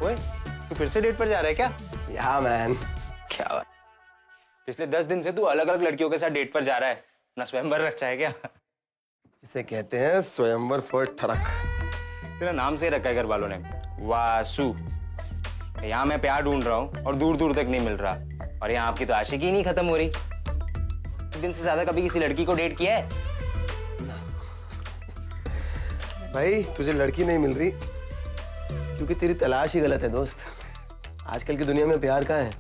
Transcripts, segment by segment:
ओए, तू फिर से डेट पर जा रहा है क्या? या मैन। क्या बात? पिछले 10 दिन से तू अलग अलग लड़कियों के साथ डेट पर जा रहा है। अपना स्वयंवर रखा है क्या? इसे कहते हैं स्वयंवर फॉर ठरक। तेरा नाम से रखा है घर वालों ने, वासु। यहाँ मैं प्यार ढूंढ रहा हूँ और दूर दूर तक नहीं मिल रहा, और यहाँ आपकी तो आशिकी ही नहीं खत्म हो रही। एक दिन से ज्यादा कभी किसी लड़की को डेट किया है? भाई तुझे लड़की नहीं मिल रही क्योंकि तेरी तलाश ही गलत है दोस्त। आजकल की दुनिया में प्यार कहाँ है,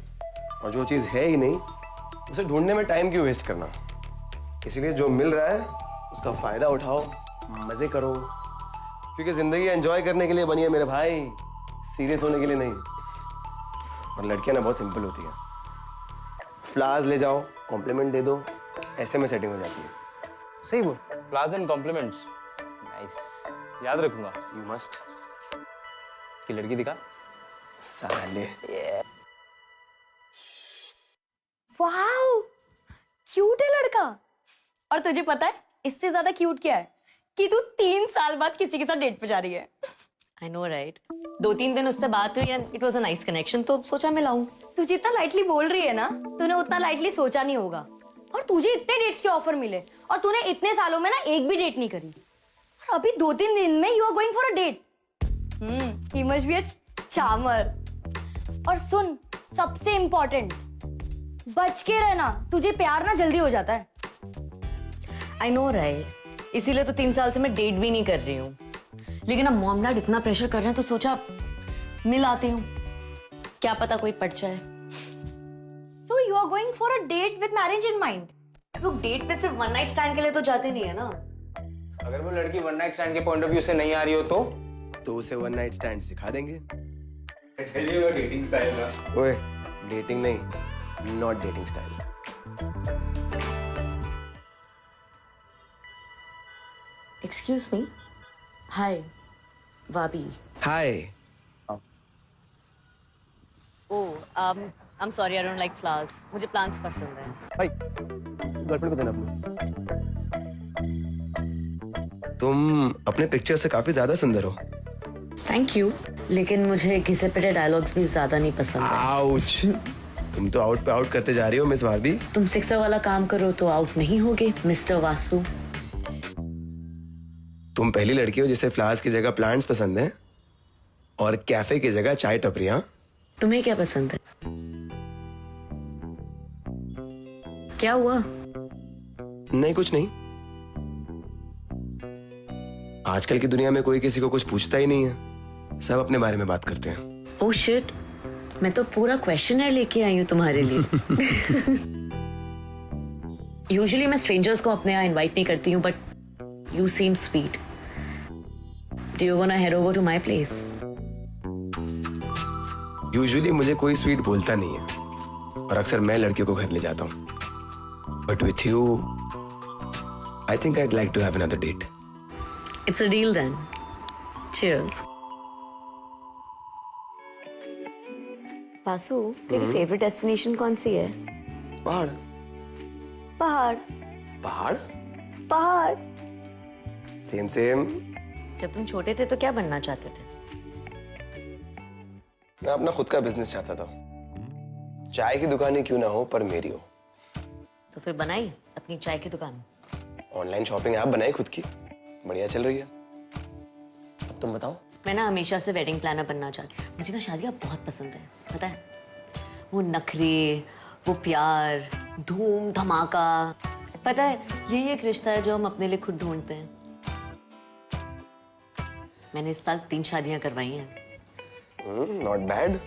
और जो चीज है ही नहीं उसे ढूंढने में टाइम क्यों वेस्ट करना। इसीलिए जो मिल रहा है उसका फायदा उठाओ, मजे करो, क्योंकि जिंदगी एंजॉय करने के लिए बनी है मेरे भाई, सीरियस होने के लिए नहीं। और लड़कियां ना बहुत सिंपल होती है, फ्लावर्स ले जाओ, कॉम्प्लीमेंट दे दो, ऐसे में सेटिंग हो जाती है। सही बोल, फ्लावर्स एंड कॉम्प्लीमेंट्स, नाइस, याद रखूंगा। You must. की लड़की दिखा। साले वाओ, क्यूट है लड़का। और तुझे पता है इससे ज्यादा क्यूट क्या है? कि तू 3 साल बाद किसी के साथ डेट पे जा रही है। I know right. 2-3 दिन उससे बात हुई and it was a nice connection, तो सोचा मिलाऊं। तू जितना लाइटली बोल रही है ना, तूने उतना लाइटली सोचा नहीं होगा। और तुझे इतने डेट्स के ऑफर मिले और तूने इतने सालों में ना एक भी डेट नहीं करी, और अभी 2-3 दिन में you are going for a date. He must be a charmer. और सुन, सबसे इंपॉर्टेंट, बच के रहना, तुझे प्यार ना जल्दी हो जाता है। आई नो राइट, इसीलिए तो 3 साल से मैं डेट भी नहीं कर रही हूँ। लेकिन अब मॉम डैड इतना प्रेशर कर रहे हैं तो सोचा मिल आती हूँ, क्या पता कोई पट जाए। So you are going for a date with marriage in mind? लोग डेट पे सिर्फ वन नाइट स्टैंड के लिए तो जाते नहीं है ना। अगर वो लड़की वन नाइट स्टैंड के पॉइंट ऑफ व्यू से नहीं आ रही हो तो उसे वन नाइट स्टैंड सिखा देंगे। डेटिंग स्टाइल का। ओए, डेटिंग नहीं, not dating style. Excuse me. Hi वाबी। Hi. Oh I am sorry, I don't like flowers. मुझे प्लांट्स पसंद है। भाई गर्लफ्रेंड को देना अपने। तुम अपने पिक्चर से काफी ज्यादा सुंदर हो। थैंक यू, लेकिन मुझे घिसे पिटे डायलॉग्स भी ज्यादा नहीं पसंद है। आउच। तुम तो आउट पे आउट करते जा रही हो मिस बारबी। तुम सिक्सर वाला काम करो तो आउट नहीं होगे मिस्टर वासु। तुम पहली लड़की हो जिसे फ्लावर्स की जगह प्लांट्स पसंद है और कैफे की जगह चाय टपरियां। तुम्हें क्या पसंद है? क्या हुआ? नहीं, कुछ नहीं। आजकल की दुनिया में कोई किसी को कुछ पूछता ही नहीं है, सब अपने बारे में बात करते हैं। ओह शिट, मैं तो पूरा क्वेश्चनर लेके आई हूँ तुम्हारे लिए। यूजुअली मैं स्ट्रेंजर्स को अपने यहाँ इनवाइट नहीं करती हूँ, but you seem sweet. Do you want to head over to my place? Usually मुझे कोई स्वीट बोलता नहीं है और अक्सर मैं लड़कियों को घर ले जाता हूँ, but with you I think I'd like to have another date. It's a deal then. Cheers. Vasu, तेरी फेवरेट डेस्टिनेशन कौन सी है? पहाड़। पहाड़। पहाड़? पहाड़। Same same. जब तुम छोटे थे तो क्या बनना चाहते थे? मैं अपना खुद का बिजनेस चाहता था, चाय की दुकान ही क्यों ना हो पर मेरी हो। तो फिर बनाई अपनी चाय की दुकान। ऑनलाइन शॉपिंग ऐप बनाई खुद की, बढ़िया चल रही है। अब तुम बताओ। मैं ना हमेशा से वेडिंग प्लानर बनना चाहती हूँ। मुझे ना शादियाँ बहुत पसंद है, पता है? वो नखरे, वो प्यार, धूम धमाका। पता है, यही एक रिश्ता है जो हम अपने लिए खुद ढूंढते हैं। मैंने इस साल 3 शादियां करवाई हैं। Not bad.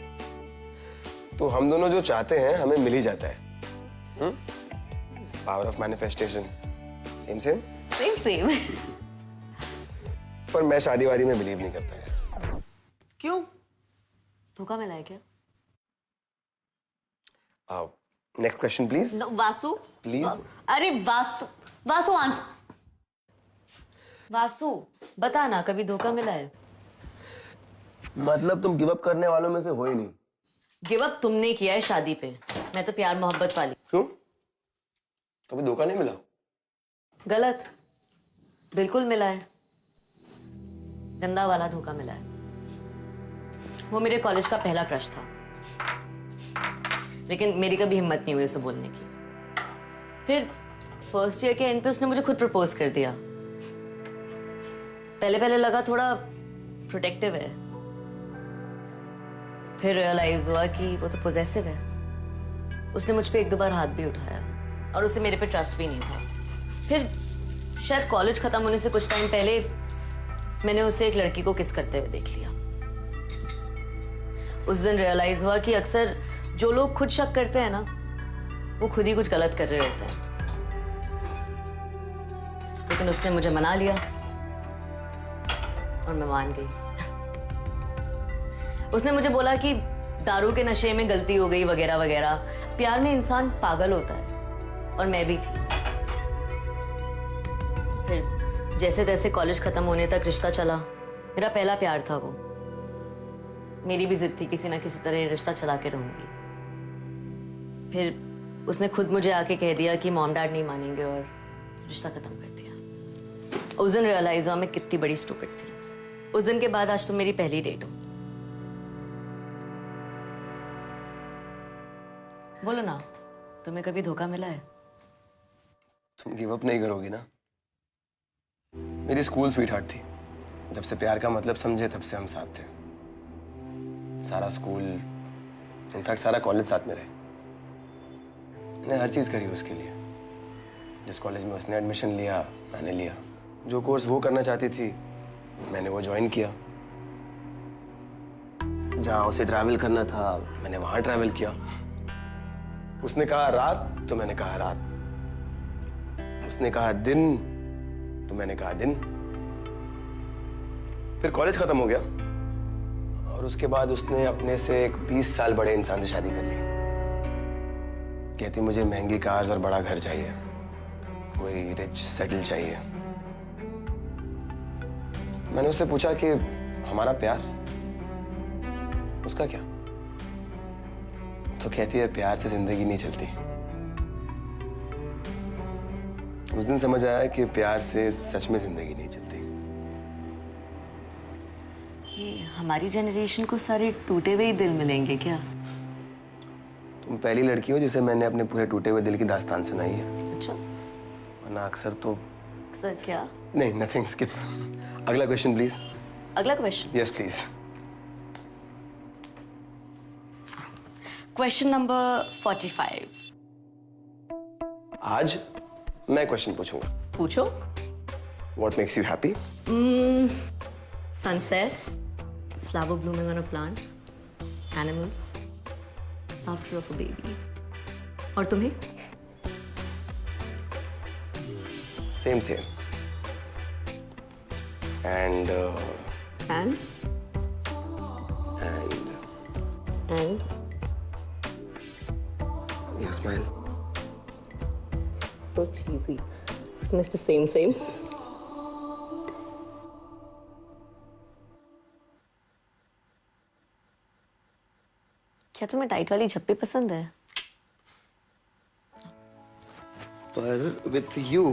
तो हम दोनों जो चाहते हैं हमें मिल ही जाता है। Power of manifestation. Same same. Same same. पर मैं शादी वादी में बिलीव नहीं करता यार। क्यों? धोखा मिला है क्या? आओ, next question please. Vasu please. अरे वासु, वासु आंसर। वासु बता ना, कभी धोखा मिला है? मतलब तुम गिव अप करने वालों में से हो ही नहीं। गिव अप तुमने किया है शादी पे, मैं तो प्यार मोहब्बत वाली। क्यों? कभी धोखा नहीं मिला? गलत, बिल्कुल मिला है। गंदा वाला धोखा मिला है। वो मेरे कॉलेज का पहला क्रश था, लेकिन मेरी कभी हिम्मत नहीं हुई उसे बोलने की। फिर फर्स्ट ईयर के एंड पे उसने मुझे खुद प्रपोज कर दिया। पहले पहले लगा थोड़ा प्रोटेक्टिव है, फिर रियलाइज हुआ कि वो तो पॉजेसिव है। उसने मुझ पे एक दो बार हाथ भी उठाया और उसे मेरे पे ट्रस्ट भी नहीं था। फिर शायद कॉलेज खत्म होने से कुछ टाइम पहले मैंने उसे एक लड़की को किस करते हुए देख लिया। उस दिन रियलाइज हुआ कि अक्सर जो लोग खुद शक करते हैं ना, वो खुद ही कुछ गलत कर रहे होते हैं। लेकिन उसने मुझे मना लिया और मैं मान गई। उसने मुझे बोला कि दारू के नशे में गलती हो गई वगैरह वगैरह। प्यार में इंसान पागल होता है, और मैं भी थी। फिर जैसे तैसे कॉलेज खत्म होने तक रिश्ता चला। मेरा पहला प्यार था वो। मेरी भी जिद थी किसी ना किसी तरह रिश्ता चला के रहूंगी। फिर उसने खुद मुझे आके कह दिया कि मॉम डैड नहीं मानेंगे, और रिश्ता खत्म कर दिया। उस दिन रियलाइज हुआ मैं कितनी बड़ी स्टूपिड थी। उस दिन के बाद आज तो मेरी पहली डेट हो। बोलो ना, तुम्हें कभी धोखा मिला है? तुम गिव अप नहीं करोगी ना? मेरी स्कूल स्वीटहार्ट थी। जब से प्यार का मतलब समझे तब से हम साथ थे। सारा स्कूल, इनफैक्ट सारा कॉलेज साथ में रहे। मैंने हर चीज करी उसके लिए। जिस कॉलेज में उसने एडमिशन लिया मैंने लिया। जो कोर्स वो करना चाहती थी मैंने वो ज्वाइन किया। जहां उसे ट्रैवल करना था मैंने वहां ट्रैवल किया। उसने कहा रात तो मैंने कहा रात। उसने कहा दिन तो मैंने कहा दिन। फिर कॉलेज खत्म हो गया और उसके बाद उसने अपने से एक 20 साल बड़े इंसान से शादी कर ली। कहती मुझे महंगी कार्स और बड़ा घर चाहिए, कोई रिच सेटल चाहिए। मैंने उससे पूछा कि हमारा प्यार, उसका क्या? तो कहती है प्यार से जिंदगी नहीं चलती। उस दिन समझ आया कि प्यार से सच में जिंदगी नहीं चलती। ये हमारी जनरेशन को सारे टूटे हुए ही दिल मिलेंगे क्या? तुम पहली लड़की हो जिसे मैंने अपने पूरे टूटे हुए दिल की दास्तान सुनाई है। अच्छा, वरना अक्सर तो सर क्या? नहीं, नथिंग, स्किप। अगला क्वेश्चन प्लीज। अगला question. Yes please. Question number 45। आज मैं क्वेश्चन पूछूंगा। पूछो। What makes you happy? Sunsets, flower blooming on a plant, animals, laughter of a baby. और तुम्हें? Same. And And you smile. so cheesy. Mr. Same. क्या तुम्हें tight वाली झप्पी पसंद है? पर with you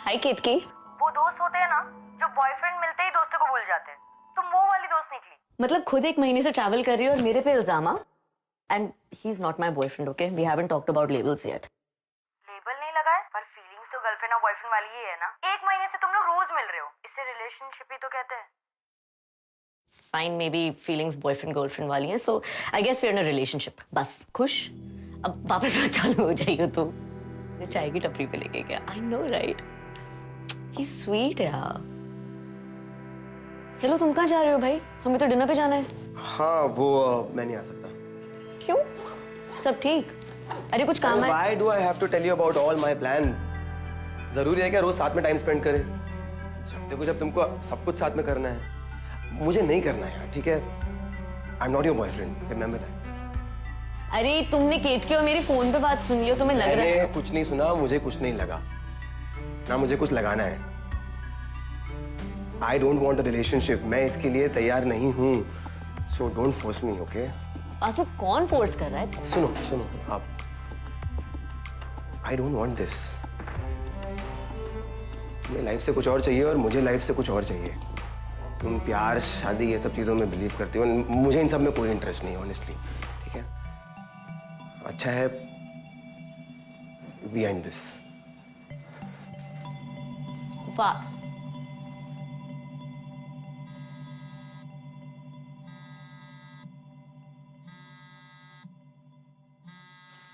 हाय केतकी। वो दोस्त होते हैं ना जो बॉयफ्रेंड मिलते ही दोस्तों को भूल जाते हैं, तुम वो वाली दोस्त निकली। मतलब खुद एक महीने से ट्रैवल कर रही हो और मेरे पे इल्जाम? And he is not my boyfriend, okay? We haven't talked about labels yet. Label नहीं लगाए, पर फीलिंग्स तो गर्लफ्रेंड और बॉयफ्रेंड वाली ही है ना। एक महीने से तुम लोग रोज मिल रहे हो, इससे रिलेशनशिप ही तो कहते हैं। Fine, maybe feelings boyfriend girlfriend वाली हैं, so I guess we are in a relationship. बस खुश? अब वापस चालू हो जाएगा तो चाय की टपरी पे लेके गया। I know right, he sweet है यार। हेलो, तुम कहाँ जा रहे हो भाई? हमें तो डिनर पे जाना है। हाँ वो मैं नहीं आ सकता। क्यों? सब ठीक? अरे कुछ काम है? Why do I have to tell you about all my plans? जरूरी है क्या रोज साथ में टाइम स्पेंड करें? देखो जब तुमको सब कुछ साथ में करना है, मुझे नहीं करना है यार, ठीक है? I'm not your boyfriend, remember that. अरे तुमने केत की और मेरी फोन पे बात सुन लियो, तुम्हें लग रहा है? मैंने कुछ नहीं सुना, मुझे कुछ नहीं लगा, ना मुझे कुछ लगाना है। I don't want a relationship. मैं इसके लिए तैयार नहीं हूँ, so don't force me, okay? आंसू कौन फोर्स कर रहा है? सुनो सुनो आप, I don't want this. तुम्हें लाइफ से कुछ और चाहिए और मुझे लाइफ से कुछ और चाहिए। तुम प्यार, शादी, ये सब चीजों में बिलीव करती हो, मुझे इन सब में कोई इंटरेस्ट नहीं, ऑनेस्टली, ठीक है? अच्छा है, we end this. वाह,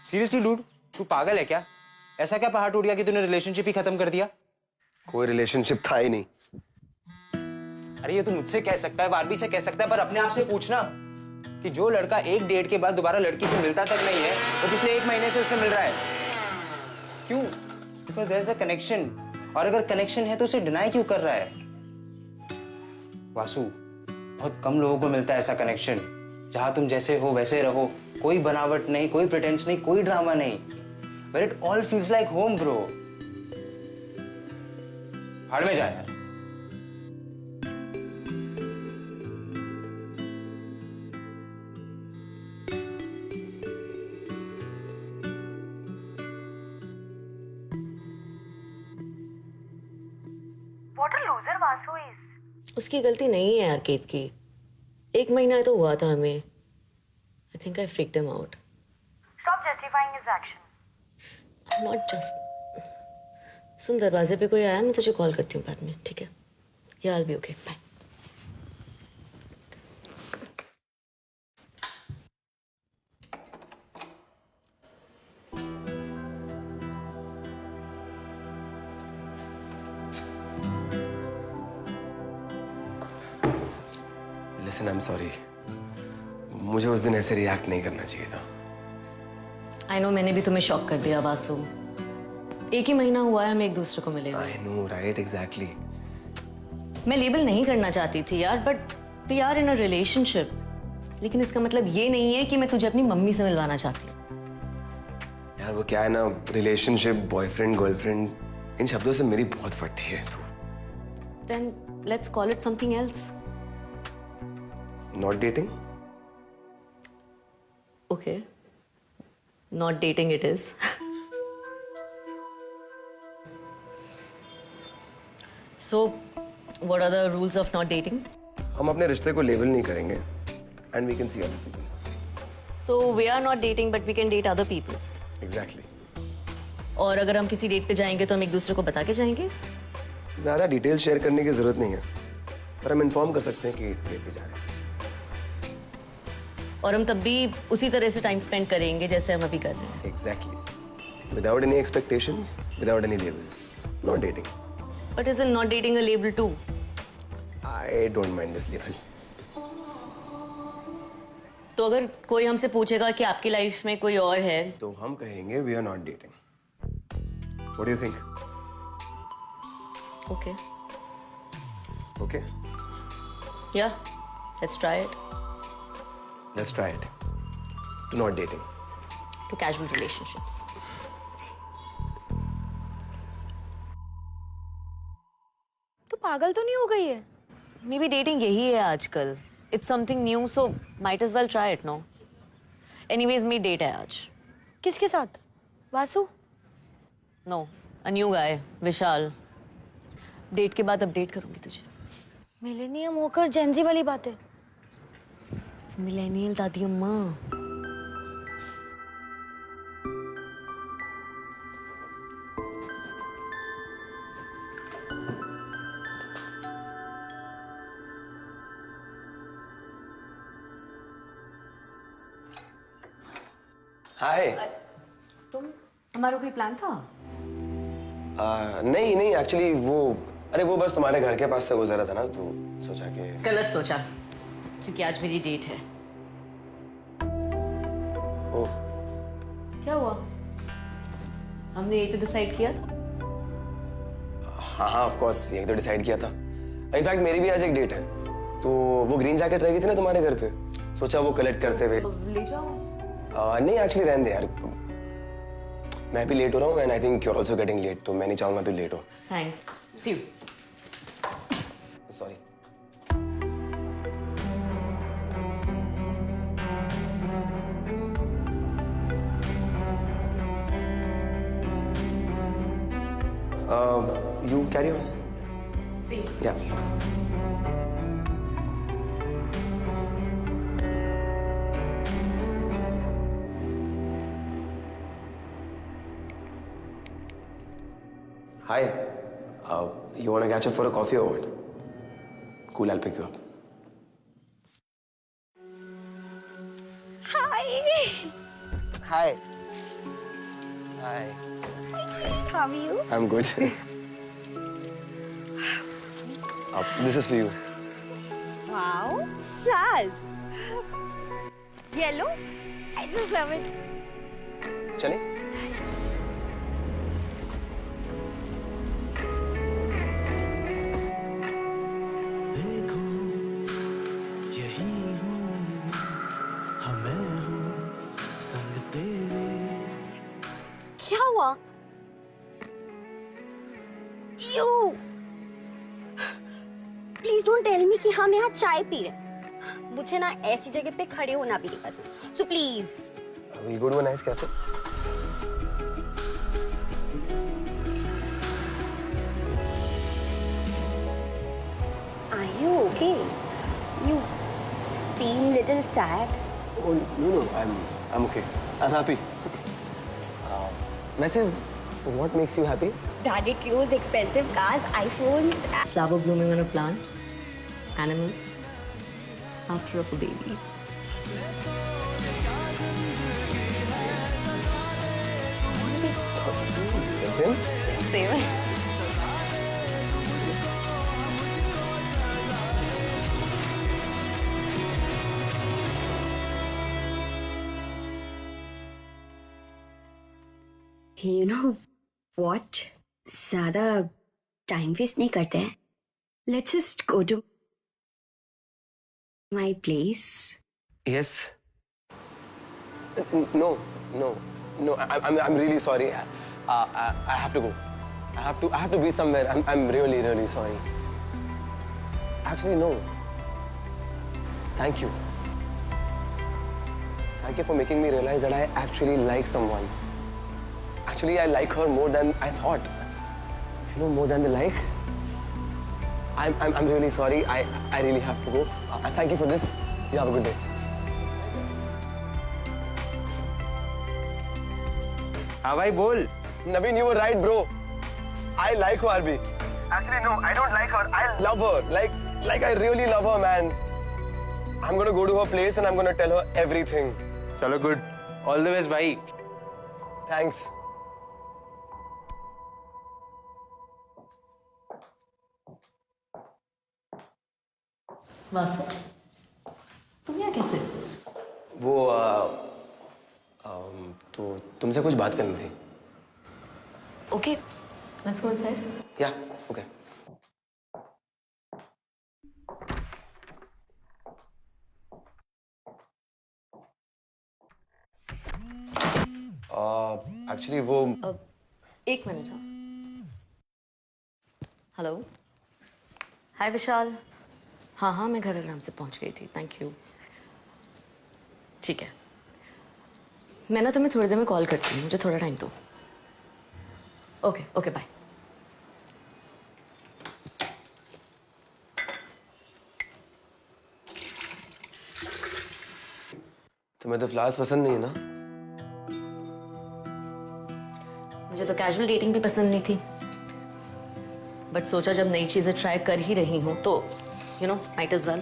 सीरियसली डूड, तू पागल है क्या? ऐसा क्या पहाड़ टूट गया कि तूने रिलेशनशिप ही खत्म कर दिया? कोई रिलेशनशिप था ही नहीं। अरे ये तू मुझसे कह सकता है, बारबी से कह सकता है, पर अपने आप से पूछना कि जो लड़का एक डेट के बाद दोबारा लड़की से मिलता तक नहीं है, वो पिछले 1 महीने से उससे मिल रहा है। क्यों? Because there is a connection, और अगर कनेक्शन है तो उसे डिनाई क्यों कर रहा है? वासु, बहुत कम लोगों को मिलता है ऐसा कनेक्शन जहां तुम जैसे हो वैसे रहो, कोई बनावट नहीं, कोई प्रिटेंस नहीं, कोई ड्रामा नहीं, but it all feels like home bro. भाड़ में जा यार। What a loser Vasu is. उसकी गलती नहीं है यार केत की। 1 महीना तो हुआ था हमें। I think I freaked him out. Stop justifying his action. I'm not just. सुन, दरवाजे पे कोई आया, मैं तुझे कॉल करती हूँ बाद में, ठीक है? Yeah, I'll be okay. Bye. Listen, I'm sorry. मुझे उस दिन ऐसे रिएक्ट नहीं करना चाहिए था। I know, मैंने भी तुम्हें शॉक कर दिया वासु। 1 ही महीना हुआ है हमें एक दूसरे को मिले हुए। I know, right? Exactly. मैं लेबल नहीं करना चाहती थी यार, but we are in a relationship. लेकिन इसका मतलब ये नहीं है कि मैं तुझे अपनी मम्मी से मिलवाना चाहती हूँ। यार वो क्या है ना, रिलेशनशिप, बॉयफ्रेंड, गर्लफ्रेंड, इन शब्दों से मेरी बहुत फटती है तू। Then let's call it something else. Not dating? Okay. Not dating it is. So, what are the rules of not dating? हम अपने रिश्ते को लेबल नहीं करेंगे, and we can see other people. So, we are not dating, but we can date other people. Exactly. और अगर हम किसी डेट पे जाएंगे तो हम एक दूसरे को बता के जाएंगे? ज्यादा डिटेल शेयर करने की जरूरत नहीं है, पर हम इन्फॉर्म कर सकते हैं कि डेट पे जा रहे हैं। और हम तब भी उसी तरह से टाइम स्पेंड करेंगे जैसे हम अभी कर रहे हैं। Exactly. Without any expectations, without any labels. Not dating. But isn't not dating a label too? I don't mind this label. तो अगर कोई हमसे पूछेगा कि आपकी लाइफ में कोई और है, तो हम कहेंगे we are not dating. What do you think? okay, Okay? yeah, let's try it. Let's try it. To not dating. To casual relationships. तू पागल तो नहीं हो गई है? Maybe dating यही है आजकल. It's something new, so might as well try it, no? Anyways, मेरी date है आज. किसके साथ? Vasu? No, a new guy, Vishal. Date के बाद अपडेट करूंगी तुझे. मिलेनियम होकर जेंजी वाली बात है। मिलेनियल दादी अम्मा. हाय। तुम, हमारा कोई प्लान था? नहीं नहीं, एक्चुअली वो अरे वो बस तुम्हारे घर के पास से गुजरा था ना, तो सोचा कि गलत सोचा, क्योंकि आज मेरी डेट है। ओ क्या हुआ? हमने यही तो डिसाइड किया था। हाँ हाँ ऑफ कोर्स, यही तो डिसाइड किया था। इनफैक्ट मेरी भी आज एक डेट है, तो वो ग्रीन जैकेट रह गई थी ना तुम्हारे घर पे, सोचा वो कलेक्ट करते हुए। ले जाओ। नहीं एक्चुअली रहने दे यार, मैं भी लेट हो रहा हूँ and I think you are also getting late, तो मैं नहीं चाहूंगा तू लेट हो। Thanks. See you. Sorry. You carry on. See you. Yeah. Hi. You want to catch up for a coffee or what? Cool, I'll pick you up. Hi. Hi. Hi. How are you? I'm good. This is for you. Wow. Flowers. Yellow. I just love it. चले? देखो यही हूँ, हमें हूँ संग तेरे। क्या हुआ? You. Please don't tell me कि हम यहाँ चाय पी रहे हैं। मुझे ना ऐसी जगह पे खड़े होना भी नहीं पसंद। So please. We'll go to a nice cafe. Are you okay? You seem little sad. Oh no, I'm okay. I'm happy. वैसे, what makes you happy? Branded clothes, expensive cars, iPhones. Flower blooming on a plant, animals, after of a baby. Same? Same. You know what? ज़्यादा time waste नहीं करते हैं. Let's just go to my place. Yes. No. I'm really sorry. I have to go. I have to be somewhere. I'm really sorry. Actually, no. Thank you. Thank you for making me realize that I actually like someone. Actually, I like her more than I thought. You know, more than the like. I'm really sorry. I really have to go. Thank you for this. You have a good day. हाँ भाई बोल। Naveen, you were right, bro. I like Barbie. Actually, no, I don't like her. I love her. Like I really love her, man. I'm gonna go to her place and I'm gonna tell her everything. चलो good, all the best भाई। Thanks. Vasu, तुम यहाँ कैसे? वो तो तुमसे कुछ बात करनी थी। Okay, let's go inside. Yeah, okay. Actually वो एक मिनट। हेलो, हाय विशाल। हाँ मैं घर आराम से पहुंच गई थी, थैंक यू। ठीक है, मैं ना तुम्हें थोड़ी देर में कॉल करती हूँ, मुझे थोड़ा टाइम दो। Okay bye. तुम्हें तो फ्लावर्स पसंद नहीं है ना? मुझे तो कैजुअल डेटिंग भी पसंद नहीं थी, बट सोचा जब नई चीजें ट्राई कर ही रही हूँ तो you know might as well.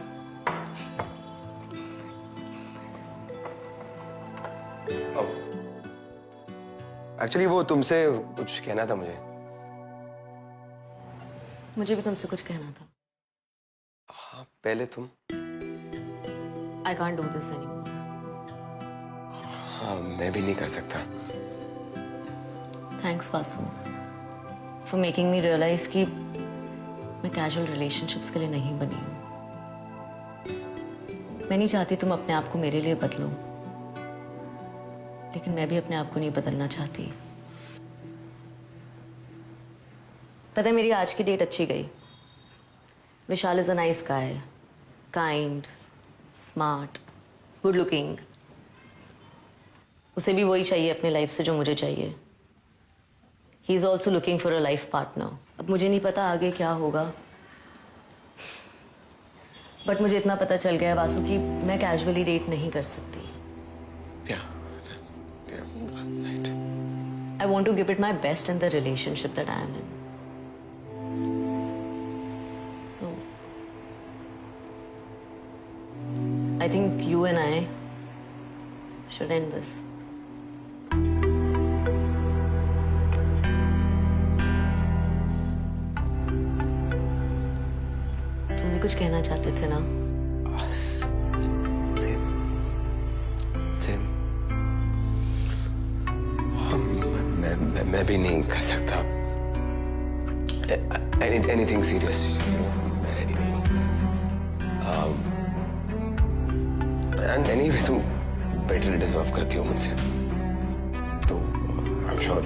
Actually वो तुमसे कुछ कहना था मुझे। मुझे भी तुमसे कुछ कहना था. हाँ, पहले तुम. I can't do this anymore. हाँ, मैं भी नहीं कर सकता. Thanks, Vasu, for making me realize कि मैं कैजुअल रिलेशनशिप्स के लिए नहीं बनी हूँ. मैं नहीं चाहती तुम अपने आप को मेरे लिए बदलो, लेकिन मैं भी अपने आप को नहीं बदलना चाहती. पता है, मेरी आज की डेट अच्छी गई. Vishal is a nice guy, kind, smart, good looking. उसे भी वही चाहिए अपनी लाइफ से जो मुझे चाहिए. He is also looking for a life partner. अब मुझे नहीं पता आगे क्या होगा, बट मुझे इतना पता चल गया है वासु कि मैं कैजुअली डेट नहीं कर सकती. Right. I want to give it my best in the relationship that I am in. So, I think you and I should end this. तुम भी कुछ कहना चाहते थे ना? सेम. मैं भी नहीं कर सकता. Anything serious, मैं ready नहीं हूँ. And anyway, तुम better deserve करती हो मुझसे. तो I'm sure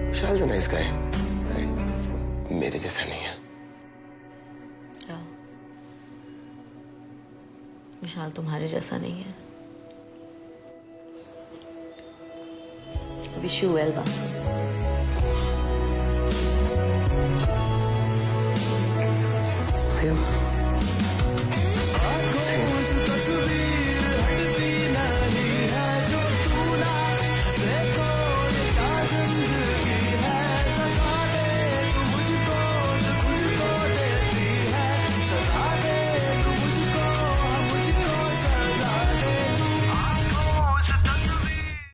Vishal is a nice guy. मेरे जैसा नहीं है. Yeah. विशाल तुम्हारे जैसा नहीं है. Wish you well, Vasu.